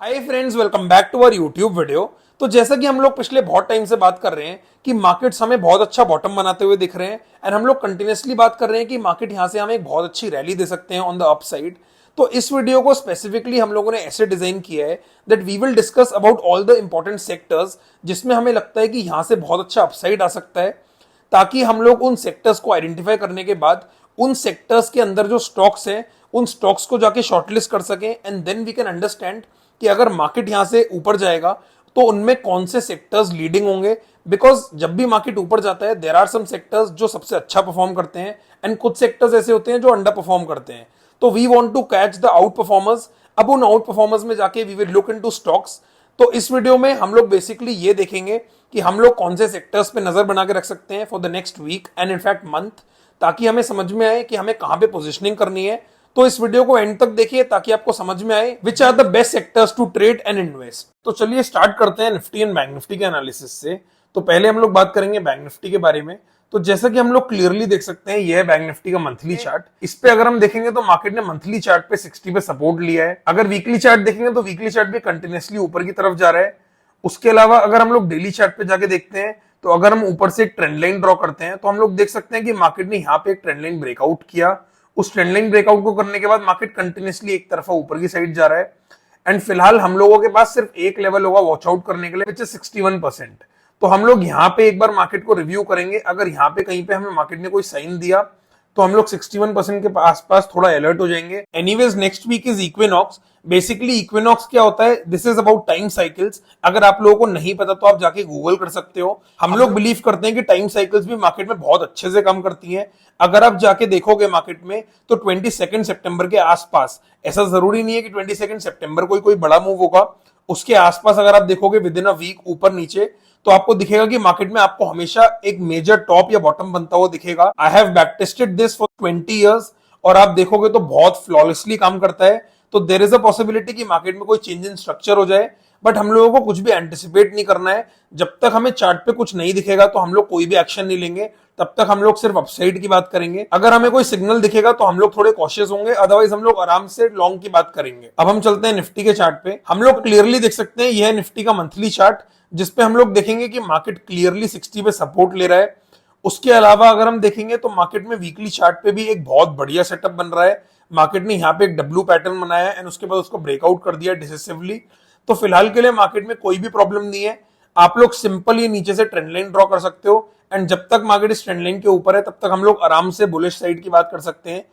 Hi friends, welcome back to our YouTube video. तो जैसा कि हम लोग पिछले बहुत टाइम से बात कर रहे हैं कि मार्केट्स हमें बहुत अच्छा बॉटम बनाते हुए दिख रहे हैं एंड हम लोग कंटिन्यूसली बात कर रहे हैं कि मार्केट यहां से हमें एक बहुत अच्छी रैली दे सकते हैं ऑन द अप साइड। तो इस वीडियो को स्पेसिफिकली हम लोगों ने ऐसे डिजाइन किया है that we will discuss about all the important sectors जिसमें हमें लगता है कि यहां से बहुत अच्छा अपसाइड आ सकता है, ताकि हम लोग उन सेक्टर्स को आइडेंटिफाई करने के बाद उन सेक्टर्स के अंदर जो स्टॉक्स हैं उन स्टॉक्स को जाके शॉर्टलिस्ट कर सकें and then we can understand कि अगर मार्केट यहां से ऊपर जाएगा तो उनमें कौन से सेक्टर्स लीडिंग होंगे। बिकॉज जब भी मार्केट ऊपर जाता है देर आर सम सेक्टर्स जो सबसे अच्छा परफॉर्म करते हैं एंड कुछ सेक्टर्स ऐसे होते हैं जो अंडर परफॉर्म करते हैं। तो we want to catch the outperformers. अब उन आउट परफॉर्मर्स में जाके we will look into stocks. तो इस वीडियो में हम लोग बेसिकली ये देखेंगे कि हम लोग कौन से सेक्टर्स पे नजर बना के रख सकते हैं for the next week and in fact month, ताकि हमें समझ में आए कि हमें कहां पे पोजीशनिंग करनी है। तो इस वीडियो को एंड तक देखिए ताकि आपको समझ में आए which are the best sectors to trade and invest. तो चलिए स्टार्ट करते हैं निफ्टी एंड बैंक निफ्टी के एनालिसिस से। तो पहले हम लोग बात करेंगे बैंक निफ्टी के बारे में। तो जैसा कि हम लोग क्लियरली देख सकते हैं यह है बैंक निफ्टी का मंथली चार्ट। इस पे अगर हम देखेंगे तो मार्केट ने मंथली चार्ट पे 60 पे सपोर्ट लिया है। अगर वीकली चार्ट देखेंगे तो वीकली चार्ट भी कंटिन्यूसली ऊपर की तरफ जा रहा है। उसके अलावा अगर हम लोग डेली चार्ट पे जाके देखते हैं तो अगर हम ऊपर से एक ट्रेंड लाइन ड्रॉ करते हैं तो हम लोग देख सकते हैं कि मार्केट ने यहाँ पे एक ट्रेंड लाइन ब्रेकआउट किया। उस ट्रेंड लाइन ब्रेकआउट को करने के बाद मार्केट कंटिन्यूसली एक तरफा ऊपर की साइड जा रहा है एंड फिलहाल हम लोगों के पास सिर्फ एक लेवल होगा वॉच आउट करने के लिए विच इज 61%। तो हम लोग यहाँ पे एक बार मार्केट को रिव्यू करेंगे। अगर यहाँ पे कहीं पे हमें मार्केट ने कोई साइन दिया तो हम लोग 61% के आसपास थोड़ा अलर्ट हो जाएंगे। Anyways next week is equinox. Basically equinox क्या होता है, this is about time cycles. अगर आप लोगों को नहीं पता तो आप जाके गूगल कर सकते हो। हम लोग बिलीव करते हैं कि टाइम साइकिल्स भी मार्केट में बहुत अच्छे से काम करती हैं। अगर आप जाके देखोगे मार्केट में तो 22 सितंबर के आसपास, ऐसा जरूरी नहीं है कि 22 सितंबर कोई बड़ा मूव होगा, उसके आसपास अगर आप देखोगे विद इन अ वीक ऊपर नीचे तो आपको दिखेगा कि मार्केट में आपको हमेशा एक मेजर टॉप या बॉटम बनता हुआ दिखेगा। I have back tested this for 20 years और आप देखोगे तो बहुत फ्लॉलेसली काम करता है। तो देर इज अ पॉसिबिलिटी कि मार्केट में कोई चेंज इन स्ट्रक्चर हो जाए, बट हम लोगों को कुछ भी एंटिसिपेट नहीं करना है। जब तक हमें चार्ट पे कुछ नहीं दिखेगा तो हम लोग कोई भी एक्शन नहीं लेंगे, तब तक हम लोग सिर्फ अपसाइड की बात करेंगे। अगर हमें कोई सिग्नल दिखेगा तो हम लोग थोड़े कॉशियस होंगे, अदरवाइज हम लोग आराम से लॉन्ग की बात करेंगे। अब हम चलते हैं निफ्टी के चार्ट पे। हम लोग क्लियरली देख सकते हैं यह है निफ्टी का मंथली चार्ट, जिसपे हम लोग देखेंगे कि मार्केट क्लियरली 60 पे सपोर्ट ले रहा है। उसके अलावा अगर हम देखेंगे तो मार्केट में वीकली चार्ट पे भी एक बहुत बढ़िया सेटअप बन रहा है। मार्केट ने यहाँ पे एक डब्ल्यू पैटर्न बनाया एंड उसके बाद उसको ब्रेकआउट कर दिया डिसिसिवली। तो फिलहाल के लिए मार्केट में कोई भी प्रॉब्लम नहीं है। आप लोग सिंपल ये नीचे से ट्रेंड लाइन ड्रॉ कर सकते हो एंड जब तक मार्केट इस ट्रेंड लाइन के ऊपर है तब तक हम लोग आराम से बुलिश साइड की बात कर सकते हैं।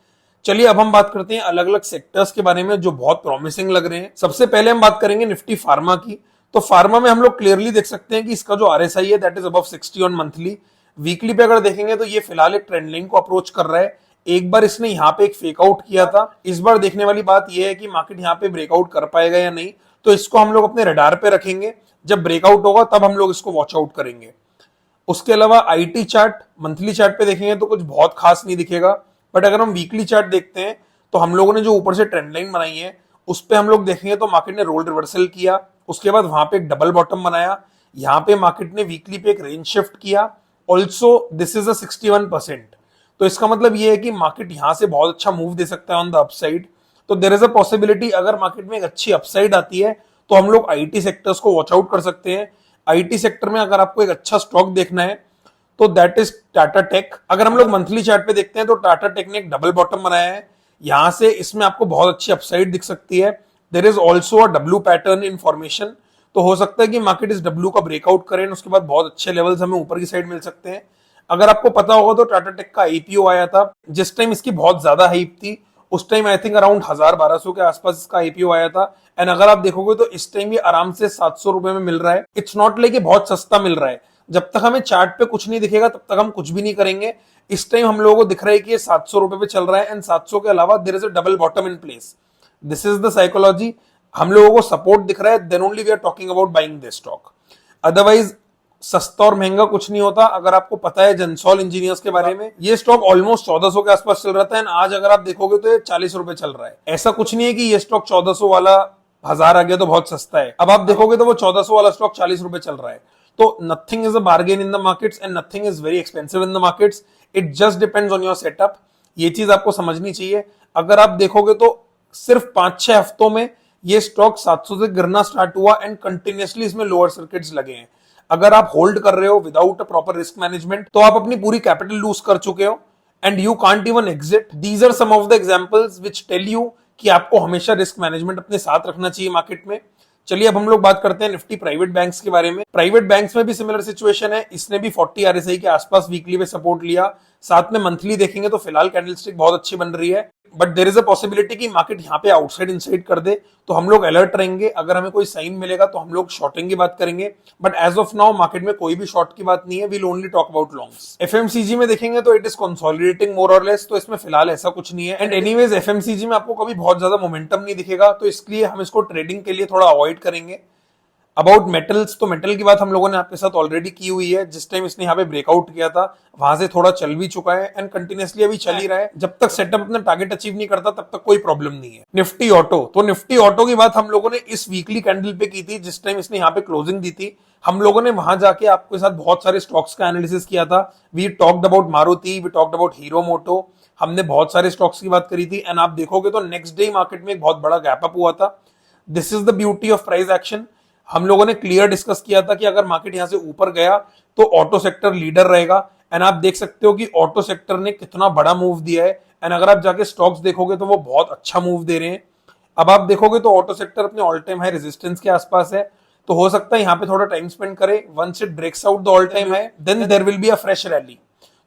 चलिए अब हम बात करते हैं अलग अलग सेक्टर्स के बारे में जो बहुत प्रॉमिसिंग लग रहे हैं। सबसे पहले हम बात करेंगे निफ्टी फार्मा की। तो फार्मा में हम लोग क्लियरली देख सकते हैं कि इसका जो आरएसआई है that is above 60 on monthly. Weekly पे अगर देखेंगे तो ये फिलहाल एक ट्रेंड लाइन को अप्रोच कर रहा है। एक बार इसने यहाँ पे एक फेक आउट किया था। इस बार देखने वाली बात यह है कि मार्केट यहाँ पे ब्रेकआउट कर पाएगा या नहीं, तो इसको हम लोग अपने रडार पे रखेंगे। जब ब्रेकआउट होगा तब हम लोग इसको वॉच आउट करेंगे। उसके अलावा आईटी चार्ट, मंथली चार्ट पे देखेंगे तो कुछ बहुत खास नहीं दिखेगा, बट अगर हम वीकली चार्ट देखते हैं तो हम लोगों ने जो ऊपर से ट्रेंड लाइन बनाई है उस पे हम लोग देखेंगे तो मार्केट ने रोल रिवर्सल किया। उसके बाद वहां पे एक डबल बॉटम बनाया। यहाँ पे मार्केट ने वीकली पे एक रेंज शिफ्ट किया। Also this is a 61%। तो इसका मतलब ये है कि मार्केट यहां से बहुत अच्छा मूव दे सकता है ऑन द अपसाइड। तो देर इज अ पॉसिबिलिटी अगर मार्केट में एक अच्छी अपसाइड आती है तो हम लोग आईटी सेक्टर्स को वॉच आउट कर सकते हैं। आईटी सेक्टर में अगर आपको एक अच्छा स्टॉक देखना है तो दैट इज टाटा टेक। अगर हम लोग मंथली चार्ट पे देखते हैं तो टाटा टेक ने एक डबल बॉटम बनाया है। यहां से इसमें आपको बहुत अच्छी अपसाइड दिख सकती है। There is also a W pattern in formation. तो हो सकता है कि मार्केट इस डब्ल्यू का ब्रेकआउट करें, उसके बाद बहुत अच्छे लेवल्स हमें ऊपर की साइड मिल सकते हैं। अगर आपको पता होगा तो टाटा टेक का आईपीओ आया था जिस टाइम इसकी बहुत ज्यादा हाइप थी। उस टाइम आई थिंक अराउंड 1000-1200 के आसपास इसका आईपीओ आया था एंड अगर आप देखोगे तो इस टाइम भी आराम से 700 रुपए में मिल रहा है। इट्स नॉट लाइक बहुत सस्ता मिल रहा है। जब तक हमें चार्ट पे कुछ नहीं दिखेगा तब तक हम कुछ भी नहीं करेंगे। इस टाइम हम लोगों को दिख रहा है कि ये 700 रुपए पे चल रहा है एंड 700 के अलावा there is a double bottom in place. This is the psychology. हम लोगों को सपोर्ट दिख रहा है, then only we are talking about buying this stock. Otherwise सस्ता और महंगा कुछ नहीं होता। अगर आपको पता है जनसॉल इंजीनियर्स के बारे में, ये स्टॉक ऑलमोस्ट 1400 के आसपास चल रहा था एंड आज अगर आप देखोगे तो ये 40 रुपए चल रहा है। ऐसा कुछ नहीं है कि ये स्टॉक 1400 वाला 1000 आ गया तो बहुत सस्ता है। अब आप देखोगे तो वो 1400 वाला स्टॉक 40 रुपए चल रहा है। तो nothing is a bargain in the markets and nothing is very expensive in the markets. It just depends on your setup. ये चीज आपको समझनी चाहिए। अगर आप देखोगे तो सिर्फ 5-6 हफ्तों में ये स्टॉक 700 से गिरना स्टार्ट हुआ एंड कंटिन्यूसली इसमें लोअर सर्किट्स लगे हैं। अगर आप होल्ड कर रहे हो without a proper risk management तो आप अपनी पूरी कैपिटल लूज कर चुके हो and you can't even exit. These are some of the examples which tell you कि आपको हमेशा रिस्क मैनेजमेंट अपने साथ रखना चाहिए मार्केट में। चलिए अब हम लोग बात करते हैं निफ्टी प्राइवेट बैंक्स के बारे में। प्राइवेट बैंक्स में भी सिमिलर सिचुएशन है, इसने भी 40 आरएसआई के आसपास वीकली में सपोर्ट लिया। साथ में मंथली देखेंगे तो फिलहाल कैंडलस्टिक बहुत अच्छी बन रही है, but there is a possibility कि मार्केट यहाँ पे आउटसाइड इनसाइड कर दे, तो हम लोग अलर्ट रहेंगे। अगर हमें कोई साइन मिलेगा तो हम लोग शॉर्टिंग की बात करेंगे, but as of now market में कोई भी शॉर्ट की बात नहीं है। We'll only talk about longs. FMCG में देखेंगे तो इट इज कंसोलिडेटिंग मोर और लेस, तो इसमें फिलहाल ऐसा कुछ नहीं है। एंड एनीवेज एफएमसीजी में आपको कभी बहुत ज्यादा मोमेंटम नहीं दिखेगा, तो इसलिए हम इसको ट्रेडिंग के लिए थोड़ा अवॉइड करेंगे। अबाउट मेटल्स, तो मेटल की बात हम लोगों ने आपके साथ ऑलरेडी की हुई है। जिस टाइम इसने यहाँ पे ब्रेकआउट किया था वहां से थोड़ा चल भी चुका है एंड कंटिन्यूसली अभी चल ही रहा है। जब तक सेटअप अपना टारगेट अचीव नहीं करता तब तक कोई प्रॉब्लम नहीं है। निफ्टी ऑटो, तो निफ्टी ऑटो की बात हम लोगों ने इस वीकली कैंडल पे की थी जिस टाइम इसने यहाँ पे क्लोजिंग दी थी। हम लोगों ने वहां जाके आपके साथ बहुत सारे स्टॉक्स का एनालिसिस किया था। We talked about Maruti, we talked about Hero Moto, हमने बहुत सारे स्टॉक्स की बात करी थी। एंड आप देखोगे तो नेक्स्ट डे मार्केट में एक बहुत बड़ा गैप अप हुआ था। This is the beauty of price action. हम लोगों ने क्लियर डिस्कस किया था कि अगर मार्केट यहां से ऊपर गया तो ऑटो सेक्टर लीडर रहेगा। एंड आप देख सकते हो कि ऑटो सेक्टर ने कितना बड़ा मूव दिया है। एंड अगर आप जाके स्टॉक्स देखोगे तो वो बहुत अच्छा मूव दे रहे हैं। अब आप देखोगे तो ऑटो सेक्टर अपने ऑल टाइम हाई रेजिस्टेंस के आसपास है, तो हो सकता है यहाँ पे थोड़ा टाइम स्पेंड करे। Once it breaks out the all time high then there will be a fresh rally,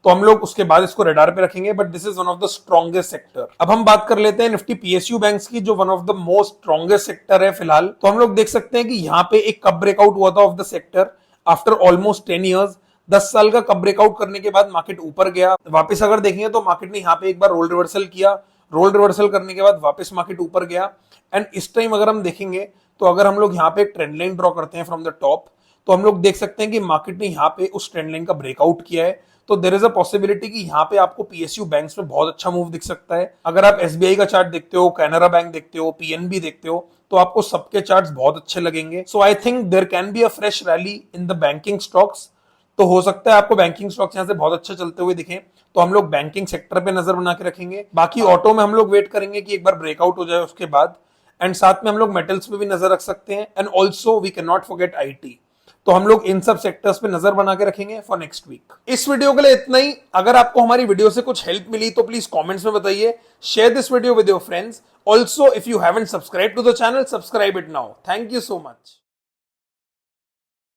तो हम लोग उसके बाद इसको रडार पे रखेंगे। But this is one of the strongest sector. अब हम बात कर लेते हैं निफ्टी पीएसयू बैंक्स की, जो one of the most strongest sector है फिलहाल। तो हम लोग देख सकते हैं कि यहाँ पे एक कब ब्रेकआउट हुआ था of the sector after almost 10 years. 10 साल का कब ब्रेकआउट करने के बाद मार्केट ऊपर गया। वापस अगर देखेंगे तो मार्केट ने यहाँ पे एक बार रोल रिवर्सल किया, रोल रिवर्सल करने के बाद वापस मार्केट ऊपर गया। एंड इस टाइम अगर हम देखेंगे तो अगर हम लोग यहाँ पे एक ट्रेंड लाइन ड्रॉ करते हैं फ्रॉम द टॉप, तो हम लोग देख सकते हैं कि मार्केट ने यहाँ पे उस ट्रेंड लाइन का ब्रेकआउट किया है। तो देयर इज अ पॉसिबिलिटी कि यहाँ पे आपको पीएसयू बैंक्स में बहुत अच्छा मूव दिख सकता है। अगर आप एसबीआई का चार्ट देखते हो, कैनरा बैंक देखते हो, पीएनबी देखते हो, तो आपको सबके चार्ट्स बहुत अच्छे लगेंगे। So I think there can be a fresh rally in the banking stocks. तो हो सकता है आपको बैंकिंग स्टॉक्स यहाँ से बहुत अच्छे चलते हुए दिखें, तो हम लोग बैंकिंग सेक्टर पे नजर बना के रखेंगे। बाकी ऑटो में हम लोग वेट करेंगे कि एक बार ब्रेकआउट हो जाए उसके बाद। एंड साथ में हम लोग मेटल्स पे भी नजर रख सकते हैं। And also we can not forget IT, तो हम लोग इन सब सेक्टर्स पे नजर बना के रखेंगे फॉर नेक्स्ट वीक। इस वीडियो के लिए इतना ही। अगर आपको हमारी वीडियो से कुछ हेल्प मिली तो प्लीज कमेंट्स में बताइए। Share this video with your friends. Also if you haven't subscribe to the channel, subscribe it now. Thank you so much.